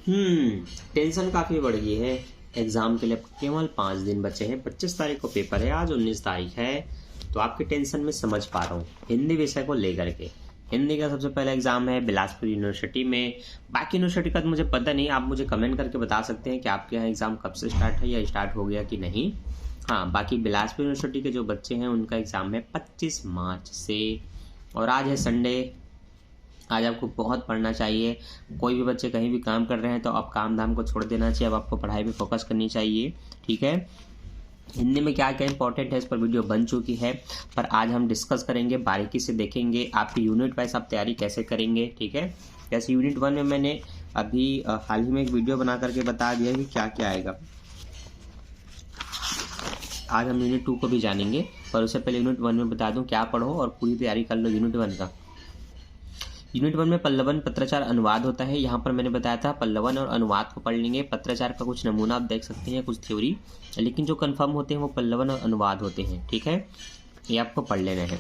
Tension काफ़ी बढ़ गई है। एग्ज़ाम के लिए केवल 5 दिन बचे हैं। 25 तारीख को पेपर है, आज 19 तारीख है। तो आपकी टेंशन में समझ पा रहा हूँ हिंदी विषय को लेकर के। हिंदी का सबसे पहला एग्ज़ाम है बिलासपुर यूनिवर्सिटी में। बाकी यूनिवर्सिटी का तो मुझे पता नहीं, आप मुझे कमेंट करके बता सकते हैं कि आपके यहाँ एग्ज़ाम कब से स्टार्ट है या स्टार्ट हो गया कि नहीं। हाँ, बाकी बिलासपुर यूनिवर्सिटी के जो बच्चे हैं उनका एग्ज़ाम है 25 मार्च से। और आज है संडे, आज आपको बहुत पढ़ना चाहिए। कोई भी बच्चे कहीं भी काम कर रहे हैं तो आप काम धाम को छोड़ देना चाहिए, अब आपको पढ़ाई पे फोकस करनी चाहिए। ठीक है, हिंदी में क्या क्या इंपॉर्टेंट है इस पर वीडियो बन चुकी है, पर आज हम डिस्कस करेंगे, बारीकी से देखेंगे आपकी यूनिट वाइज आप तैयारी कैसे करेंगे। ठीक है, जैसे यूनिट 1 में मैंने अभी हाल ही में एक वीडियो बना करके बता दिया कि क्या क्या आएगा। आज हम यूनिट 2 को भी जानेंगे, पर उससे पहले यूनिट 1 में बता दूं क्या पढ़ो और पूरी तैयारी कर लो यूनिट 1 का। यूनिट 1 में पल्लवन पत्राचार अनुवाद होता है। यहाँ पर मैंने बताया था पल्लवन और अनुवाद को पढ़ लेंगे। पत्राचार का कुछ नमूना आप देख सकते हैं, कुछ थ्योरी, लेकिन जो कंफर्म होते हैं वो पल्लवन और अनुवाद होते हैं। ठीक है, ये आपको पढ़ लेना है।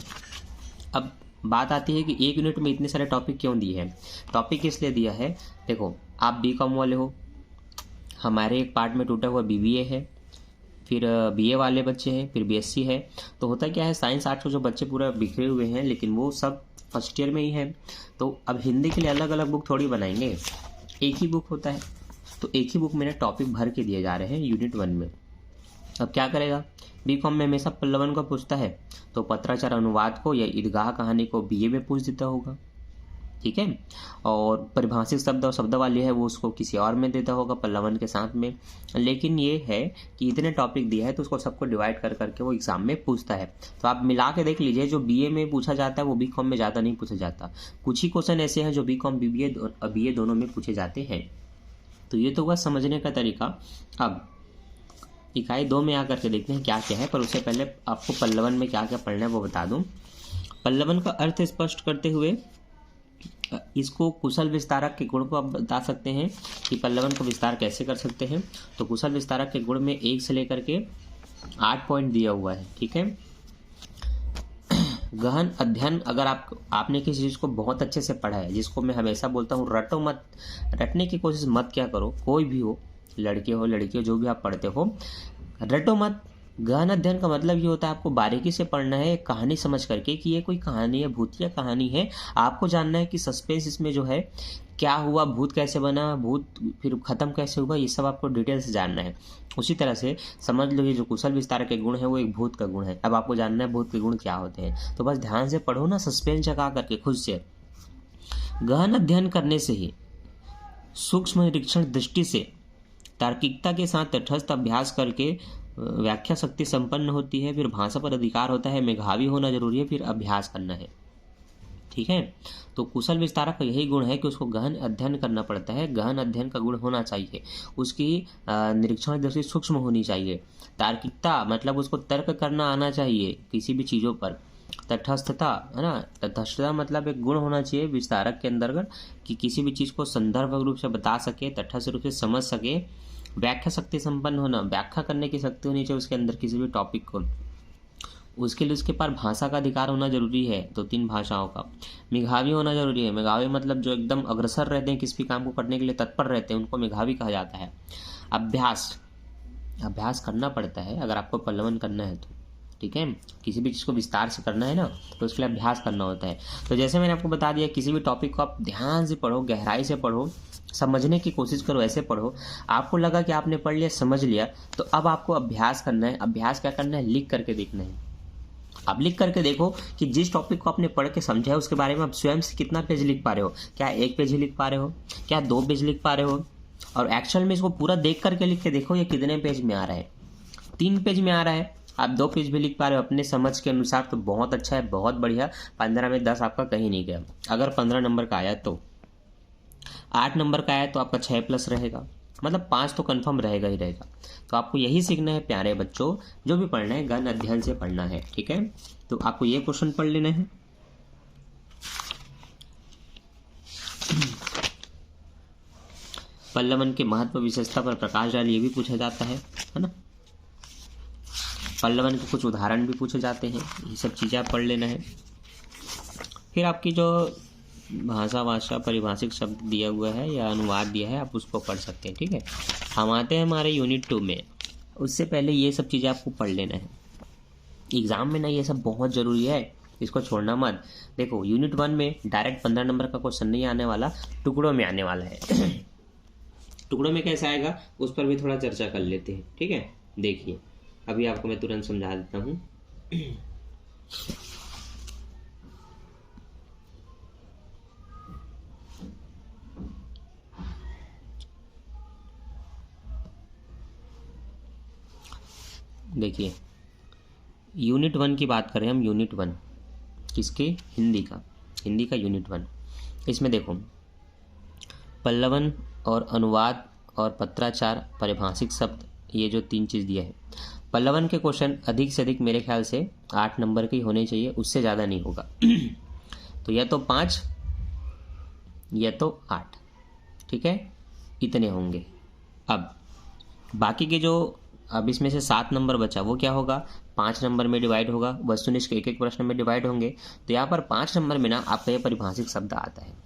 अब बात आती है कि एक यूनिट में इतने सारे टॉपिक क्यों दिए हैं। टॉपिक इसलिए दिया है, देखो आप बीकॉम वाले हो, हमारे एक पार्ट में टूटा हुआ बीबीए है, फिर बीए वाले बच्चे हैं, फिर बीएससी है। तो होता क्या है, साइंस आर्ट्स के जो बच्चे पूरा बिखरे हुए हैं, लेकिन वो सब फर्स्ट ईयर में ही है। तो अब हिंदी के लिए अलग अलग बुक थोड़ी बनाएंगे, एक ही बुक होता है। तो एक ही बुक में टॉपिक भर के दिए जा रहे हैं यूनिट 1 में। अब क्या करेगा, बीकॉम में हमेशा पल्लवन को पूछता है, तो पत्राचार अनुवाद को या ईदगाह कहानी को बीए में पूछ देता होगा। ठीक है, और परिभाषिक शब्द और शब्दावली है वो उसको किसी और में देता होगा पल्लवन के साथ में। लेकिन ये है कि इतने टॉपिक दिया है तो उसको सबको डिवाइड कर करके वो एग्जाम में पूछता है। तो आप मिला के देख लीजिए, जो बीए में पूछा जाता है वो बीकॉम में ज़्यादा नहीं पूछा जाता। कुछ ही क्वेश्चन ऐसे हैं जो बीकॉम बीए दोनों में पूछे जाते हैं। तो ये तो हुआ समझने का तरीका। अब इकाई 2 में आकर के देखते हैं क्या क्या है, पर उससे पहले आपको पल्लवन में क्या क्या पढ़ना है वो बता दूं। पल्लवन का अर्थ स्पष्ट करते हुए इसको कुशल विस्तारक के गुण को आप बता सकते हैं कि पल्लवन को विस्तार कैसे कर सकते हैं। तो कुशल विस्तारक के गुण में 1 से लेकर के 8 पॉइंट दिया हुआ है। ठीक है, गहन अध्ययन, अगर आपने किसी चीज़ को बहुत अच्छे से पढ़ा है, जिसको मैं हमेशा बोलता हूँ रटो मत, रटने की कोशिश मत क्या करो, कोई भी हो, लड़के हो लड़की हो, जो भी आप पढ़ते हो, रटो मत। गहन अध्ययन का मतलब ये होता है आपको बारीकी से पढ़ना है, कहानी समझ करके कि ये कोई कहानी है, भूतिया कहानी है। आपको जानना है कि सस्पेंस इसमें जो है क्या हुआ, भूत कैसे बना, भूत फिर खत्म कैसे हुआ, ये सब आपको डिटेल से जानना है। उसी तरह से समझ लो ये जो कुशल विस्तार के गुण है वो एक भूत का गुण है। अब आपको जानना है भूत के गुण क्या होते हैं, तो बस ध्यान से पढ़ो ना, सस्पेंस जगा करके खुद से। गहन अध्ययन करने से ही सूक्ष्म निरीक्षण दृष्टि से तार्किकता के साथ तटस्थ अभ्यास करके व्याख्या शक्ति संपन्न होती है। फिर भाषा पर अधिकार होता है, मेधावी होना जरूरी है, फिर अभ्यास करना है। ठीक है, तो कुशल विस्तारक का यही गुण है कि उसको गहन अध्ययन करना पड़ता है, गहन अध्ययन का गुण होना चाहिए, उसकी निरीक्षण दृष्टि सूक्ष्म होनी चाहिए। तार्किकता मतलब उसको तर्क करना आना चाहिए किसी भी चीज़ों पर। तटस्थता है ना, तटस्थता मतलब एक गुण होना चाहिए विस्तारक के अंतर्गत कि किसी भी चीज़ को संदर्भ रूप से बता सके, तटस्थ रूप से समझ सके। व्याख्या शक्ति संपन्न होना, व्याख्या करने की शक्ति होनी चाहिए उसके अंदर किसी भी टॉपिक को। उसके लिए उसके पास भाषा का अधिकार होना जरूरी है, 2-3 भाषाओं का। मेधावी होना जरूरी है। मेधावी मतलब जो एकदम अग्रसर रहते हैं, किसी भी काम को करने के लिए तत्पर रहते हैं, उनको मेधावी कहा जाता है। अभ्यास करना पड़ता है अगर आपको पल्लवन करना है तो। ठीक है, किसी भी चीज़ को विस्तार से करना है ना, तो उसके लिए अभ्यास करना होता है। तो जैसे मैंने आपको बता दिया, किसी भी टॉपिक को आप ध्यान से पढ़ो, गहराई से पढ़ो, समझने की कोशिश करो, ऐसे पढ़ो। आपको लगा कि आपने पढ़ लिया, समझ लिया, तो अब आपको अभ्यास करना है। अभ्यास क्या करना है, लिख करके देखना है। आप लिख करके देखो कि जिस टॉपिक को आपने पढ़ के समझा है उसके बारे में आप स्वयं से कितना पेज लिख पा रहे हो। क्या 1 पेज ही लिख पा रहे हो, क्या 2 पेज लिख पा रहे हो, और एक्चुअल में इसको पूरा देख करके लिख के देखो ये कितने पेज में आ रहा है। 3 पेज में आ रहा है, आप 2 पेज भी लिख पा रहे हो अपने समझ के अनुसार, तो बहुत अच्छा है, बहुत बढ़िया। 15 में 10 आपका कहीं नहीं गया। अगर 15 नंबर का आया तो 8 नंबर का आया तो आपका 6+ रहेगा, मतलब 5 तो कंफर्म रहेगा ही रहेगा। तो आपको यही सीखना है प्यारे बच्चों, जो भी पढ़ना है गहन अध्ययन से पढ़ना है। ठीक है, तो आपको ये क्वेश्चन पढ़ लेना है। पल्लवन के महत्व विशेषता पर प्रकाश डाल, ये भी पूछा जाता है ना। पल्लवन के कुछ उदाहरण भी पूछे जाते हैं, ये सब चीज़ें आप पढ़ लेना है। फिर आपकी जो भाषा परिभाषिक शब्द दिया हुआ है या अनुवाद दिया है, आप उसको पढ़ सकते हैं। ठीक है, हम आते हैं हमारे यूनिट 2 में। उससे पहले ये सब चीज़ें आपको पढ़ लेना है, एग्ज़ाम में ना ये सब बहुत ज़रूरी है, इसको छोड़ना मत। देखो यूनिट 1 में डायरेक्ट 15 नंबर का क्वेश्चन नहीं आने वाला, टुकड़ों में आने वाला है। टुकड़ों में कैसे आएगा उस पर भी थोड़ा चर्चा कर लेते हैं। ठीक है, देखिए अभी आपको मैं तुरंत समझा देता हूँ। देखिए यूनिट 1 की बात करें हम, यूनिट 1 किसके, हिंदी का यूनिट 1। इसमें देखो पल्लवन और अनुवाद और पत्राचार परिभाषिक शब्द, ये जो 3 चीज़ दिया है। पल्लवन के क्वेश्चन अधिक से अधिक मेरे ख्याल से 8 नंबर के होने चाहिए, उससे ज़्यादा नहीं होगा। तो या तो 5 या तो 8, ठीक है, इतने होंगे। अब बाकी के जो, अब इसमें से 7 नंबर बचा वो क्या होगा, 5 नंबर में डिवाइड होगा, वस्तुनिष्ठ के एक प्रश्न में डिवाइड होंगे। तो यहाँ पर 5 नंबर में ना आपका ये परिभाषिक शब्द आता है।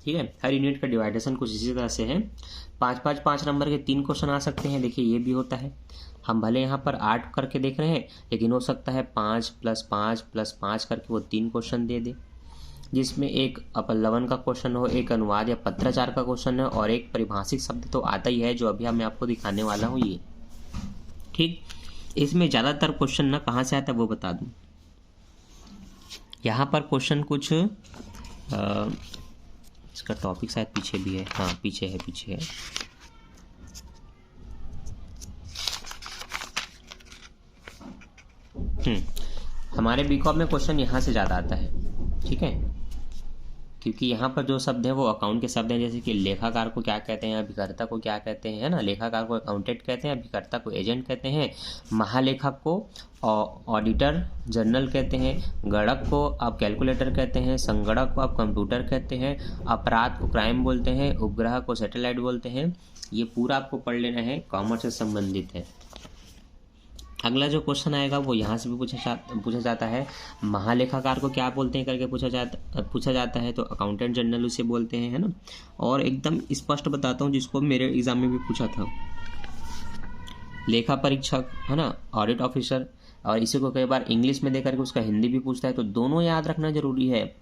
ठीक है, हर यूनिट का डिवाइडेशन कुछ इसी तरह से है। 5 नंबर के 3 क्वेश्चन आ सकते हैं। देखिए ये भी होता है, हम भले यहाँ पर 8 करके देख रहे हैं, लेकिन हो सकता है 5 + 5 + 5 करके वो 3 क्वेश्चन दे दे, जिसमें एक पल्लवन का क्वेश्चन हो, एक अनुवाद या पत्राचार का क्वेश्चन है, और एक परिभाषिक शब्द तो आता ही है जो अभी मैं आपको दिखाने वाला हूँ ये। ठीक, इसमें ज़्यादातर क्वेश्चन ना कहाँ से आता है वो बता दूँ। यहाँ पर क्वेश्चन कुछ इसका टॉपिक शायद पीछे भी है, हाँ पीछे है। हमारे बीकॉम में क्वेश्चन यहाँ से ज़्यादा आता है। ठीक है, क्योंकि यहाँ पर जो शब्द हैं वो अकाउंट के शब्द हैं, जैसे कि लेखाकार को क्या कहते हैं, अभिकर्ता को क्या कहते हैं, है ना। लेखाकार को अकाउंटेंट कहते हैं, अभिकर्ता को एजेंट कहते हैं, महालेखक को ऑडिटर जनरल कहते हैं, गणक को आप कैलकुलेटर कहते हैं, संगणक को आप कंप्यूटर कहते हैं, अपराध को क्राइम बोलते हैं, उपग्रह को सैटेलाइट बोलते हैं। ये पूरा आपको पढ़ लेना है, कॉमर्स से संबंधित है। अगला जो क्वेश्चन आएगा वो यहाँ से भी पूछा जाता है, महालेखाकार को क्या बोलते हैं करके पूछा जाता है, तो अकाउंटेंट जनरल उसे बोलते हैं, है ना। और एकदम स्पष्ट बताता हूँ, जिसको मेरे एग्जाम में भी पूछा था, लेखा परीक्षक, है ना, ऑडिट ऑफिसर, और इसी को कई बार इंग्लिश में देकर के उसका हिंदी भी पूछता है। तो दोनों याद रखना जरूरी है,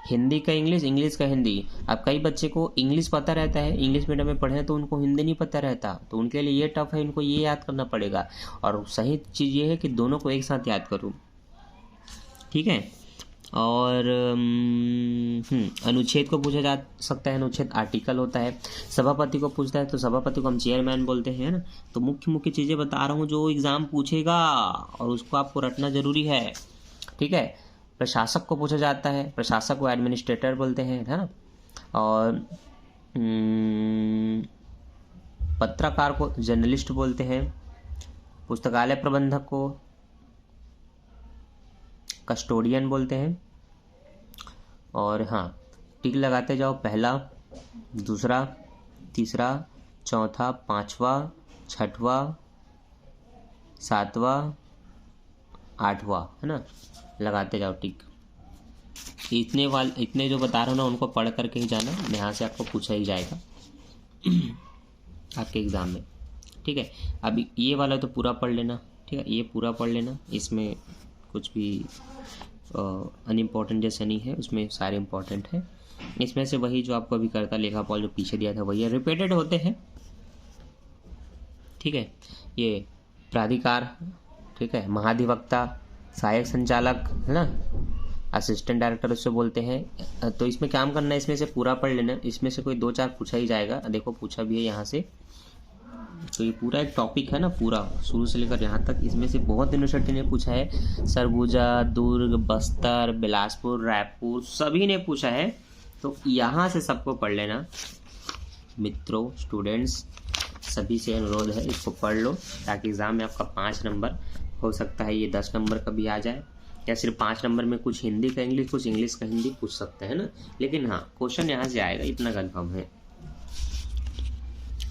हिंदी का इंग्लिश, इंग्लिश का हिंदी। अब कई बच्चे को इंग्लिश पता रहता है, इंग्लिश मीडियम में पढ़े तो उनको हिंदी नहीं पता रहता, तो उनके लिए ये टफ है, इनको ये याद करना पड़ेगा। और सही चीज़ ये है कि दोनों को एक साथ याद करूँ। ठीक है, और अनुच्छेद को पूछा जा सकता है, अनुच्छेद आर्टिकल होता है। सभापति को पूछता है तो सभापति को हम चेयरमैन बोलते हैं ना। तो मुख्य चीज़ें बता रहा हूँ जो एग्ज़ाम पूछेगा, और उसको आपको रटना जरूरी है। ठीक है, प्रशासक को पूछा जाता है, प्रशासक को एडमिनिस्ट्रेटर बोलते हैं, है ना। और पत्रकार को जर्नलिस्ट बोलते हैं, पुस्तकालय प्रबंधक को कस्टोडियन बोलते हैं। और हाँ, टिक लगाते जाओ, पहला, दूसरा, तीसरा, चौथा, पांचवा, छठवा, सातवां, आठवां, है ना, लगाते जाओ टिक। इतने जो बता रहा हूँ ना, उनको पढ़ करके ही जाना, यहाँ से आपको पूछा ही जाएगा आपके एग्ज़ाम में। ठीक है, अभी ये वाला तो पूरा पढ़ लेना। ठीक है, ये पूरा पढ़ लेना, इसमें कुछ भी अनइम्पॉर्टेंट जैसे नहीं है, उसमें सारे इम्पॉर्टेंट है। इसमें से वही जो आपको अभी करता लेखापाल जो पीछे दिया था वही है, रिपीटेड होते हैं। ठीक है, ये प्राधिकार, ठीक है, महाधिवक्ता, सहायक संचालक, है ना, असिस्टेंट डायरेक्टर उससे बोलते हैं। तो इसमें काम करना है, इसमें से पूरा पढ़ लेना, इसमें से कोई 2-4 पूछा ही जाएगा। देखो पूछा भी है यहाँ से। तो ये पूरा एक टॉपिक है ना, पूरा शुरू से लेकर यहाँ तक, इसमें से बहुत यूनिवर्सिटी ने पूछा है, सरगुजा, दुर्ग, बस्तर, बिलासपुर, रायपुर, सभी ने पूछा है। तो यहाँ से सबको पढ़ लेना मित्रों, स्टूडेंट्स, सभी से अनुरोध है, इसको पढ़ लो, ताकि एग्ज़ाम में आपका 5 नंबर, हो सकता है ये 10 नंबर का भी आ जाए, या सिर्फ 5 नंबर में कुछ हिंदी का इंग्लिश, कुछ इंग्लिश का हिंदी पूछ सकते हैं ना। लेकिन हाँ, क्वेश्चन यहाँ से आएगा, इतना कंफर्म है।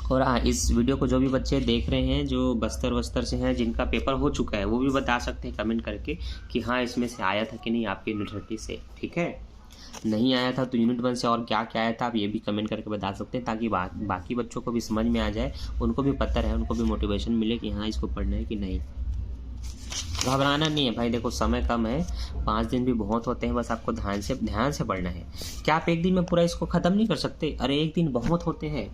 और हाँ, इस वीडियो को जो भी बच्चे देख रहे हैं जो बस्तर से हैं, जिनका पेपर हो चुका है, वो भी बता सकते हैं कमेंट करके कि हाँ इसमें से आया था कि नहीं आपके यूनिवर्सिटी से। ठीक है, नहीं आया था तो यूनिट 1 से और क्या क्या आया था आप ये भी कमेंट करके बता सकते हैं, ताकि बाकी बच्चों को भी समझ में आ जाए, उनको भी पता रहे, उनको भी मोटिवेशन मिले कि हाँ इसको पढ़ना है कि नहीं। घबराना नहीं है भाई, देखो समय कम है, 5 दिन भी बहुत होते हैं, बस आपको ध्यान से पढ़ना है। क्या आप एक दिन में पूरा इसको ख़त्म नहीं कर सकते? अरे एक दिन बहुत होते हैं,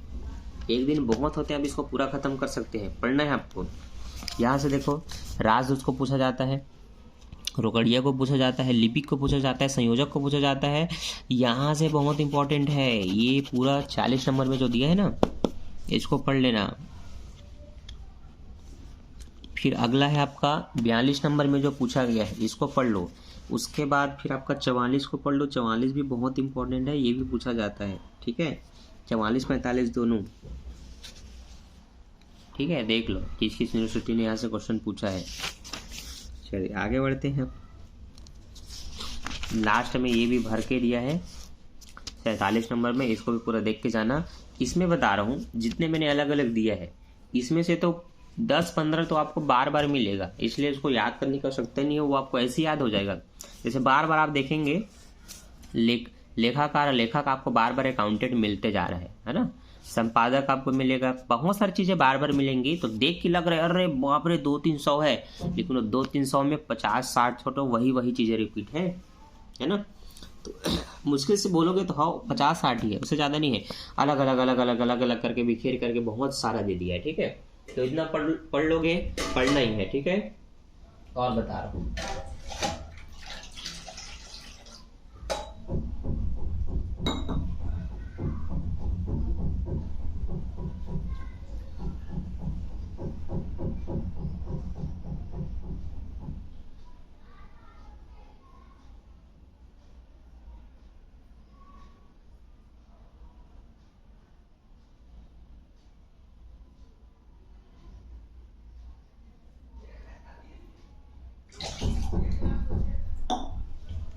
एक दिन बहुत होते हैं, आप इसको पूरा ख़त्म कर सकते हैं। पढ़ना है आपको। यहाँ से देखो, राजदूत को पूछा जाता है, रोकड़िया को पूछा जाता है, लिपिक को पूछा जाता है, संयोजक को पूछा जाता है। यहाँ से बहुत इंपॉर्टेंट है, ये पूरा 40 नंबर में जो दिया है ना, इसको पढ़ लेना। फिर अगला है आपका 42 नंबर में जो पूछा गया है, इसको पढ़ लो। उसके बाद फिर आपका 44 को पढ़ लो, 44 भी बहुत इंपॉर्टेंट है, ये भी पूछा जाता है। ठीक है, 44 45 दोनों। ठीक है, देख लो किस किस यूनिवर्सिटी ने यहाँ से क्वेश्चन पूछा है। चलिए आगे बढ़ते हैं। लास्ट में ये भी भर के दिया है 47 नंबर में, इसको भी पूरा देख के जाना। इसमें बता रहा हूँ जितने मैंने अलग अलग दिया है, इसमें से तो 10-15 तो आपको बार बार मिलेगा, इसलिए इसको याद करने की आवश्यकता नहीं है, वो आपको ऐसे याद हो जाएगा। जैसे बार बार आप देखेंगे लेखक आपको बार बार अकाउंटेंट मिलते जा रहा है ना, संपादक आपको मिलेगा, बहुत सारी चीजें बार बार मिलेंगी। तो देख के लग रहा है अरे बाप रे 200-300 है, लेकिन 200-300 में 50-60 छोटो वही चीजें रिपीट है ना। तो मुश्किल से बोलोगे तो हाँ 50-60 ही है, उससे ज्यादा नहीं है। अलग अलग करके बिखेर करके बहुत सारा दे दिया है। ठीक है, तो इतना पढ़ लोगे, पढ़ना ही है। ठीक है, और बता रहा हूँ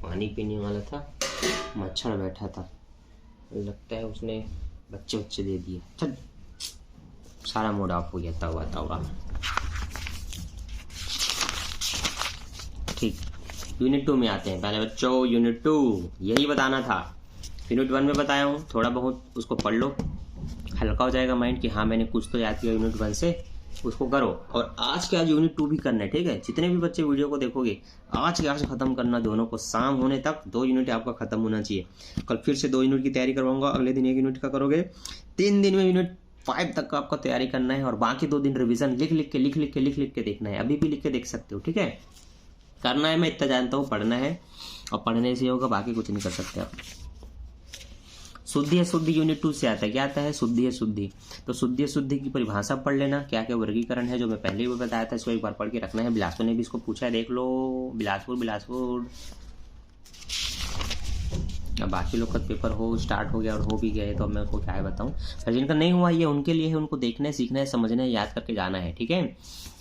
पानी पीने वाला था, मच्छर बैठा था, लगता है उसने बच्चे दे दिए। चल, सारा मूड ऑफ हो गया तवा। ठीक, यूनिट 2 में आते हैं। पहले बच्चों यूनिट 2 यही बताना था, यूनिट 1 में बताया हूँ, थोड़ा बहुत उसको पढ़ लो, हल्का हो जाएगा माइंड कि हाँ मैंने कुछ तो याद किया यूनिट 1 से, उसको करो। और आज के आज यूनिट 2 भी करना है। ठीक है, जितने भी बच्चे वीडियो को देखोगे आज के आज खत्म करना, दोनों को शाम होने तक 2 यूनिट आपका खत्म होना चाहिए। कल फिर से 2 यूनिट की तैयारी करवाऊंगा, अगले दिन 1 यूनिट का करोगे, 3 दिन में यूनिट 5 तक का आपको तैयारी करना है, और बाकी 2 दिन रिविजन लिख के देखना है। अभी भी लिख के देख सकते हो। ठीक है, करना है, मैं इतना जानता हूँ, पढ़ना है, और पढ़ने से होगा, बाकी कुछ नहीं कर सकते आप। शुद्धि अशुद्धि यूनिट 2 से आता है। क्या आता है? शुद्धि अशुद्धि। तो शुद्धि अशुद्धि की परिभाषा पढ़ लेना, क्या क्या वर्गीकरण है, जो मैं पहले भी बताया था, इसको एक बार पढ़ के रखना है। बिलासपुर ने भी इसको पूछा है, देख लो, बिलासपुर। अब बाकी लोग का पेपर स्टार्ट हो गया और हो भी गया है, तो अब मैं उसको क्या है बताऊं। पर जिनका नहीं हुआ ये उनके लिए है, उनको देखना है, सीखना है, समझना है, याद करके जाना है। ठीक है,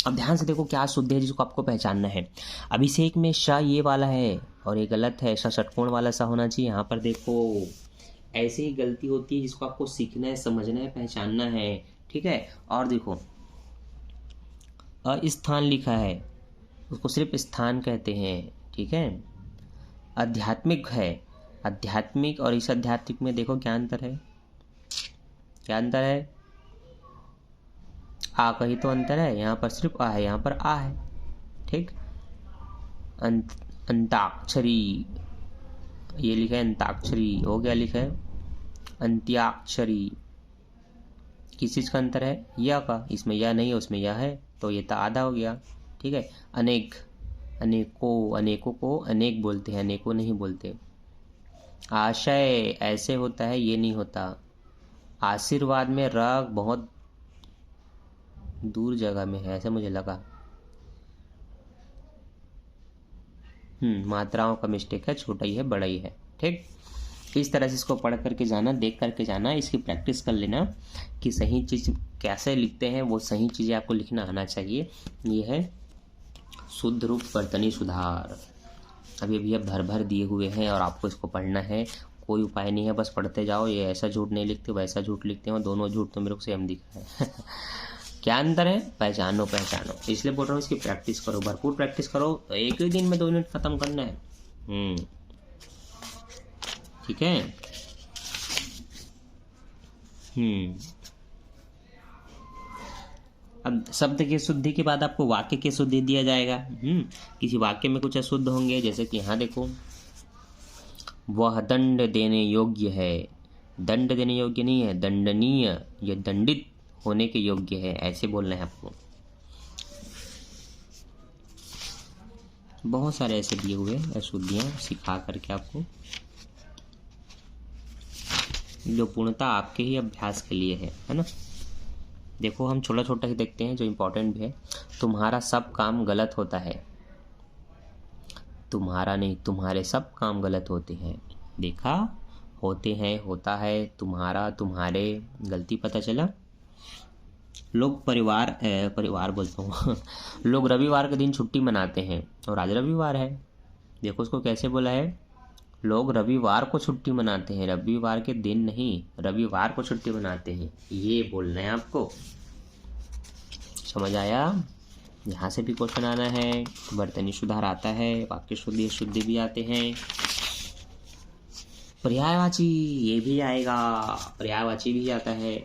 अब ध्यान से देखो क्या शुद्ध है जिसको आपको पहचानना है। अभिषेक में श ये वाला है और ये गलत है, श षटकोण वाला सा होना चाहिए। यहाँ पर देखो ऐसे ही गलती होती है, जिसको आपको सीखना है, समझना है, पहचानना है। ठीक है, और देखो अस्थान लिखा है, उसको सिर्फ स्थान कहते हैं। ठीक है, आध्यात्मिक है, आध्यात्मिक और इस आध्यात्मिक में देखो क्या अंतर है, क्या अंतर है? आ का ही तो अंतर है, यहाँ पर सिर्फ आ है, यहाँ पर आ है। ठीक, अंताक्षरी ये लिखा है, अंताक्षरी हो गया, लिखा है अंत्याक्षरी। किस चीज का अंतर है? या का, इसमें या नहीं है, उसमें या है, तो ये तो आधा हो गया। ठीक है, अनेक, अनेकों को अनेक बोलते हैं, अनेकों नहीं बोलते। आशय ऐसे होता है, ये नहीं होता। आशीर्वाद में राग बहुत दूर जगह में है, ऐसे मुझे लगा। मात्राओं का मिस्टेक है, छोटा ही है, बड़ा ही है। ठीक, इस तरह से इसको पढ़ करके जाना, देख करके जाना, इसकी प्रैक्टिस कर लेना कि सही चीज़ कैसे लिखते हैं, वो सही चीज़ें आपको लिखना आना चाहिए। ये है शुद्ध रूप वर्तनी सुधार। अभी अब भर दिए हुए हैं और आपको इसको पढ़ना है, कोई उपाय नहीं है, बस पढ़ते जाओ। ये ऐसा झूठ नहीं लिखते, वैसा झूठ लिखते हैं, दोनों झूठ तो मेरे को सेम दिख रहा है। क्या अंतर है? पहचानो। इसलिए बोल रहा हूँ इसकी प्रैक्टिस करो, भरपूर प्रैक्टिस करो। एक ही दिन में 2 यूनिट खत्म करना है। ठीक है। अब शब्द की शुद्धि के बाद आपको वाक्य की शुद्धि दिया जाएगा। किसी वाक्य में कुछ अशुद्ध होंगे, जैसे कि यहाँ देखो, वह दंड देने योग्य है। दंड देने योग्य नहीं है, दंडनीय, यह दंडित होने के योग्य है, ऐसे बोलना है आपको। बहुत सारे ऐसे दिए हुए अशुद्धियाँ सिखा करके आपको, जो पूर्णतः आपके ही अभ्यास के लिए है ना। देखो हम छोटा छोटा ही देखते हैं जो इम्पोर्टेंट भी है। तुम्हारा सब काम गलत होता है। तुम्हारा नहीं, तुम्हारे सब काम गलत होते हैं। देखा, होते हैं, होता है, तुम्हारा, तुम्हारे, गलती पता चला। लोग परिवार बोलता हूँ लोग रविवार के दिन छुट्टी मनाते हैं और आज रविवार है। देखो उसको कैसे बोला है, लोग रविवार को छुट्टी मनाते हैं, रविवार के दिन नहीं, रविवार को छुट्टी मनाते हैं, ये बोलना है आपको। समझ आया? यहाँ से भी क्वेश्चन आना है, वर्तनी सुधार आता है, वाक्य शुद्धि शुद्धि भी आते हैं, पर्यायवाची ये भी आएगा, पर्यायवाची भी आता है।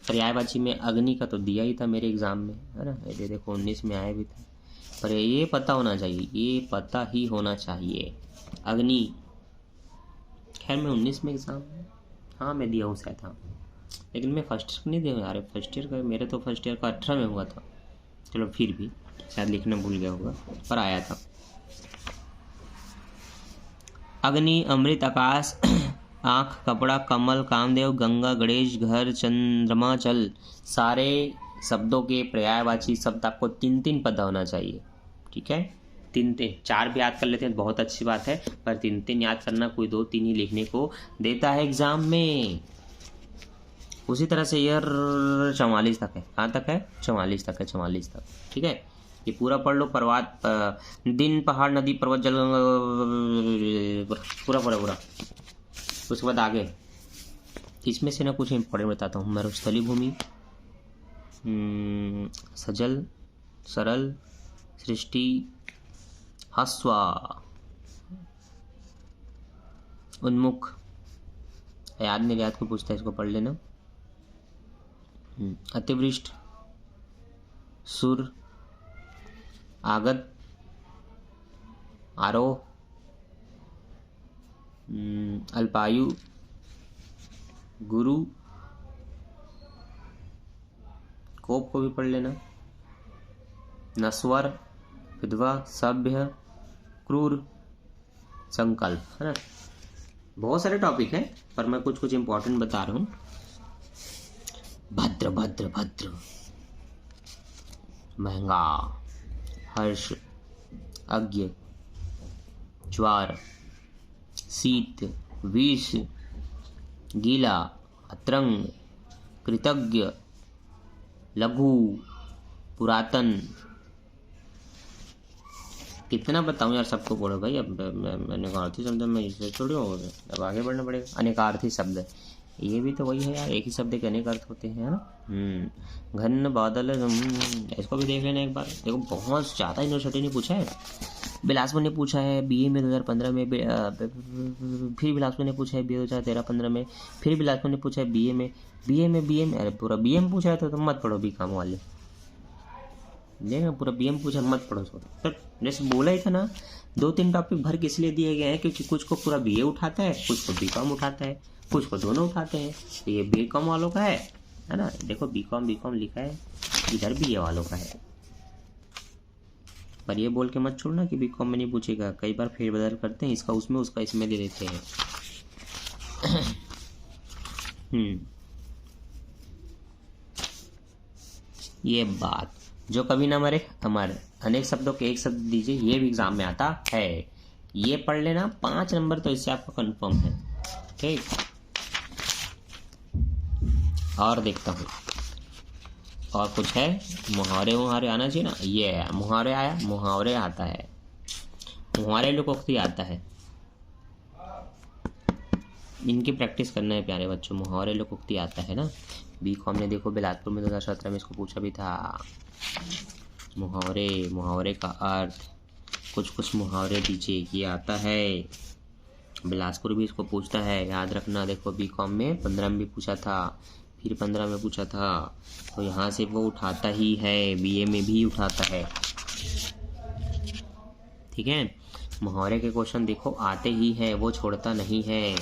पर्यायवाची में अग्नि का तो दिया ही था मेरे एग्जाम में, है ना। ये देखो 19 में आया भी था, पर ये पता होना चाहिए, ये पता ही होना चाहिए, अग्नि। खैर मैं 19 में एग्जाम, हाँ मैं दिया हूँ शायद, हाँ, लेकिन मैं फर्स्ट ईयर नहीं दिया यार, फर्स्ट ईयर का, मेरे तो फर्स्ट ईयर का 18 में हुआ था। चलो फिर भी शायद लिखना भूल गया होगा, पर आया था। अग्नि, अमृत, आकाश, आँख, कपड़ा, कमल, कामदेव, गंगा, गणेश, घर, चंद्रमा, चल, सारे शब्दों के पर्यायवाची शब्द आपको 3-3 पता होना चाहिए। ठीक है, 3-3, 4 भी याद कर लेते हैं बहुत अच्छी बात है, पर 3-3 याद करना, कोई 2-3 ही लिखने को देता है एग्जाम में। उसी तरह से ये 44 तक है, कहाँ तक है? 44 तक है, 44 तक। ठीक है, ये पूरा पढ़ लो। पर्वत, दिन, पहाड़, नदी, पर्वत, जल, पूरा पूरा पूरा। उसके बाद आगे इसमें से ना कुछ इंपॉर्टेंट बताता हूँ। मरुस्थली भूमि, सजल, सरल, सृष्टि, हस्वा, उन्मुख, याद नहीं, याद को पूछता है, इसको पढ़ लेना। अतिवृष्ट, सुर, आगत, आरोह, अल्पायु, गुरु, कोप को भी पढ़ लेना, नस्वर, विधवा, सभ्य, क्रूर, संकल्प, है ना। बहुत सारे टॉपिक हैं, पर मैं कुछ कुछ इंपॉर्टेंट बता रहा हूँ। भद्र, भद्र, भद्र, महंगा, हर्ष, अज्ञ, ज्वार, शीत, विष, गीला, अतरंग, कृतज्ञ, लघु, पुरातन। कितना बताऊं यार, सबको बोलो भाई। अब अनेकार्थी शब्द में इसे थोड़ी हो, अब आगे बढ़ना पड़ेगा। अनेकार्थी शब्द, ये भी तो वही है यार, एक ही शब्द के अनेक अर्थ होते हैं ना। घन बादल, इसको भी देख लेना एक बार। देखो बहुत ज़्यादा यूनिवर्सिटी ने पूछा है। बिलासपुर ने पूछा है बीए में 2015 में, फिर बिलासपुर ने पूछा है बीए 2013-15 में, फिर बिलासपुर ने पूछा है बीए में, अरे पूरा बीए में पूछा है तो मत पढ़ो बीकॉम वाले। देखा, पूरा बीएम पूछा, मत पढ़ो। तो जैसे बोला ही था ना, 2-3 टॉपिक भर के इसलिए दिए गए हैं क्योंकि कुछ को पूरा बीए उठाता है, कुछ को बीकॉम उठाता है, कुछ को दोनों उठाते हैं। तो ये बीकॉम वालों का है ना। देखो बीकॉम लिखा है, इधर बीए वालों का है। पर ये बोल के मत छोड़ना कि बीकॉम में नहीं पूछेगा, कई बार फेरबदल करते हैं, इसका उसमें, उसका इसमें दे देते हैं। ये बात जो कभी ना मरे, हमारे अनेक शब्दों के एक शब्द दीजिए, ये भी एग्जाम में आता है। ये पढ़ लेना, 5 नंबर तो इससे आपका कंफर्म है। ठीक, और देखता हूँ और कुछ है। मुहावरे आना चाहिए ना, ये है मुहावरे आया, मुहावरे आता है, मुहावरे लोकोक्ति आता है। इनकी प्रैक्टिस करना है प्यारे बच्चों, मुहावरे लोकोक्ति आता है ना। बीकॉम ने देखो बिलासपुर में 2017 में इसको पूछा भी था। मुहावरे का अर्थ, कुछ मुहावरे दीजिए, ये आता है। बिलासपुर भी इसको पूछता है, याद रखना। देखो बीकॉम में 15 में भी पूछा था, फिर 15 में पूछा था, तो यहाँ से वो उठाता ही है, बीए में भी उठाता है। ठीक है, मुहावरे के क्वेश्चन देखो आते ही है, वो छोड़ता नहीं है।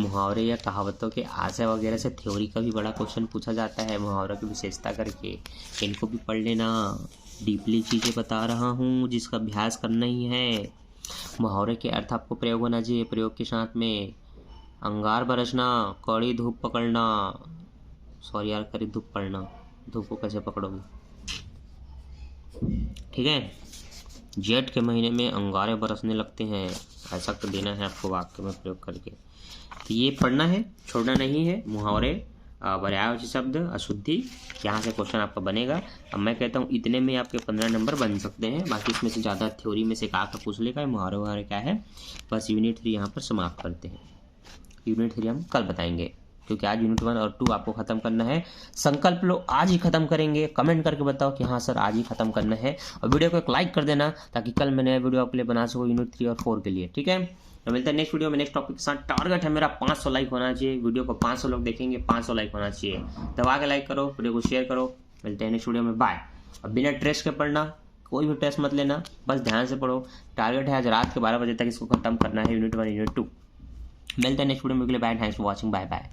मुहावरे या कहावतों के आशय वगैरह से थ्योरी का भी बड़ा क्वेश्चन पूछा जाता है, मुहावरों की विशेषता करके। इनको भी पढ़ लेना, डीपली चीज़ें बता रहा हूँ जिसका अभ्यास करना ही है। मुहावरे के अर्थ आपको प्रयोग होना चाहिए, प्रयोग के साथ में अंगार बरसना, कड़ी धूप पकड़ना, सॉरी यार, कड़ी धूप पड़ना, धूप को कैसे पकड़ोगे। ठीक है, जेठ के महीने में अंगारे बरसने लगते हैं, ऐसा कर देना है आपको वाक्य में प्रयोग करके। तो ये पढ़ना है, छोड़ना नहीं है। मुहावरे, पर्यायवाची शब्द, अशुद्धि, यहाँ से क्वेश्चन आपका बनेगा। अब मैं कहता हूँ इतने में आपके 15 नंबर बन सकते हैं, बाकी इसमें से ज़्यादा थ्योरी में से का पूछ लेगा। मुहावरे वहावरे क्या है, बस यूनिट 3 यहाँ पर समाप्त करते हैं। यूनिट 3 हम कल बताएंगे, क्योंकि आज यूनिट 1 और 2 आपको ख़त्म करना है। संकल्प लो आज ही ख़त्म करेंगे, कमेंट करके बताओ कि हाँ सर आज ही ख़त्म करना है, और वीडियो को एक लाइक कर देना ताकि कल मैं नया वीडियो आपके लिए बना सकूँ यूनिट 3 और 4 के लिए। ठीक है, तो मिलते हैं नेक्स्ट वीडियो में नेक्स्ट टॉपिक के साथ। टारगेट है मेरा 500 लाइक होना चाहिए, वीडियो को 500 लोग देखेंगे, 500 लाइक होना चाहिए। दबा के लाइक करो, वीडियो को शेयर करो। मिलते हैं नेक्स्ट वीडियो में, बाय। अब बिना टेस्ट के पढ़ना, कोई भी टेस्ट मत लेना, बस ध्यान से पढ़ो। टारगेट है आज रात के 12 बजे तक इसको खत्म करना है, यूनिट 1 यूनिट 2। मिलते हैं नेक्स्ट वीडियो में, bye, thanks for watching, bye bye.